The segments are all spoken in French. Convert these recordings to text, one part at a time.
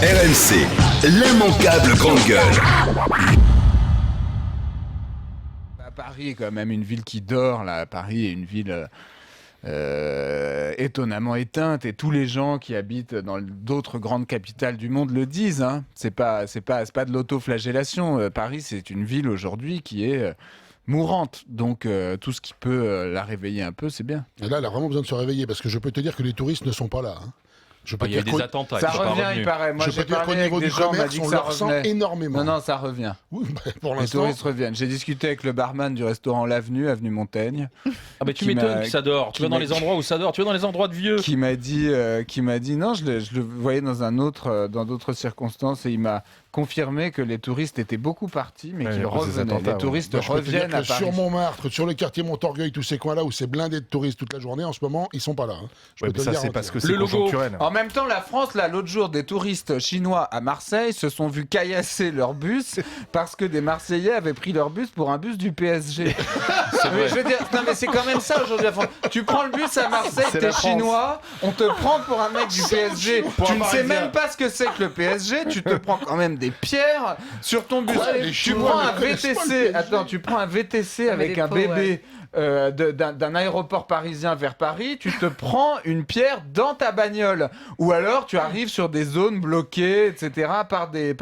RMC, l'immanquable grande gueule. Paris est quand même une ville qui dort, là. Paris est une ville étonnamment éteinte, et tous les gens qui habitent dans d'autres grandes capitales du monde le disent, hein. C'est pas de l'autoflagellation. Paris, c'est une ville aujourd'hui qui est mourante, donc tout ce qui peut la réveiller un peu, c'est bien. Et là, elle a vraiment besoin de se réveiller, parce que je peux te dire que les touristes ne sont pas là, hein. Il y a eu des attentats. Ça revient, il paraît. Moi, j'ai parlé avec des gens, on m'a dit que ça revenait énormément. Non, ça revient. Oui, pour Les l'instant. touristes reviennent. J'ai discuté avec le barman du restaurant L'Avenue, avenue Montaigne. Ah bah tu m'étonnes que ça dort. Tu vas dans les endroits où ça dort. Tu vas dans les endroits de vieux. Qui m'a dit non, je le voyais dans d'autres circonstances, et il m'a confirmé que les touristes étaient beaucoup partis, mais qu'ils revenaient. Les touristes reviennent à Paris. Sur Montmartre, sur le quartier Montorgueil, tous ces coins-là où c'est blindé de touristes toute la journée, en ce moment, ils sont pas là, hein. Ça, c'est parce que c'est conjoncturel. En même temps, la France, là, l'autre jour, des touristes chinois à Marseille se sont vus caillasser leur bus parce que des Marseillais avaient pris leur bus pour un bus du PSG. Mais je veux dire, non, mais c'est quand même ça aujourd'hui, la France. Tu prends le bus à Marseille, t'es chinois, on te prend pour un mec du PSG. Tu ne sais même pas ce que c'est que le PSG, tu te prends quand même des pierres sur ton bus. Tu prends un VTC, tu prends un VTC avec un bébé. D'un aéroport parisien vers Paris, tu te prends une pierre dans ta bagnole, ou alors tu arrives sur des zones bloquées, etc., par des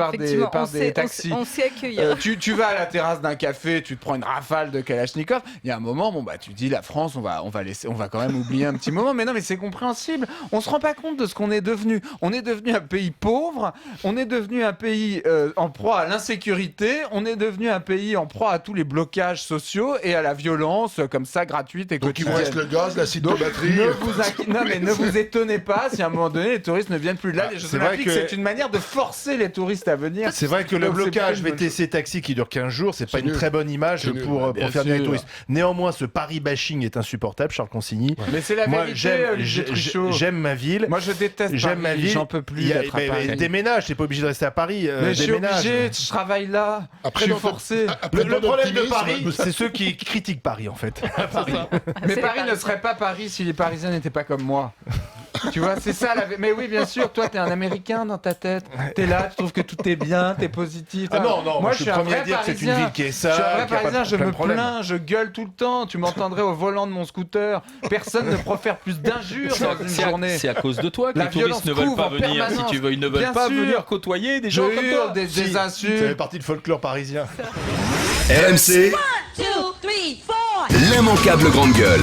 taxis. On sait accueillir. Tu vas à la terrasse d'un café, tu te prends une rafale de Kalachnikov. Il y a un moment, tu dis la France, on va quand même oublier un petit moment. Mais non, mais c'est compréhensible. On se rend pas compte de ce qu'on est devenu. On est devenu un pays pauvre. On est devenu un pays en proie à l'insécurité. On est devenu un pays en proie à tous les blocages sociaux et à la violence comme ça, gratuite et quotidienne. Donc il vous reste le gaz, l'acide de batterie. Ne vous étonnez pas si à un moment donné les touristes ne viennent plus. Là, les Jeux Olympiques, c'est une manière de forcer les touristes à venir. C'est vrai que le blocage VTC taxi qui dure 15 jours, c'est pas une très bonne image pour faire venir les touristes. Néanmoins, ce Paris bashing est insupportable, Charles Consigny. Mais c'est la vérité. J'aime ma ville. Moi, je déteste Paris. J'en peux plus d'être à Paris. Déménage, t'es pas obligé de rester à Paris. Mais je suis obligé, je travaille là. Je suis forcé. Le problème de Paris, c'est ceux qui critiquent Paris, en fait. Mais Paris ne serait pas Paris si les Parisiens n'étaient pas comme moi. Tu vois, c'est ça. Mais oui, bien sûr, toi, t'es un Américain dans ta tête. T'es là, tu trouves que tout est bien, t'es positif. Ah non, moi je suis le un premier vrai à dire que c'est une ville qui est sale. Je suis un vrai Parisien, je me plains, je gueule tout le temps. Tu m'entendrais au volant de mon scooter. Personne ne profère plus d'injures dans une journée. C'est à cause de toi que La les touristes ne veulent pas venir. Si tu veux, ils ne veulent pas venir côtoyer des gens comme toi. Des insultes. Ça fait partie du folklore parisien. RMC, l'immanquable grande gueule.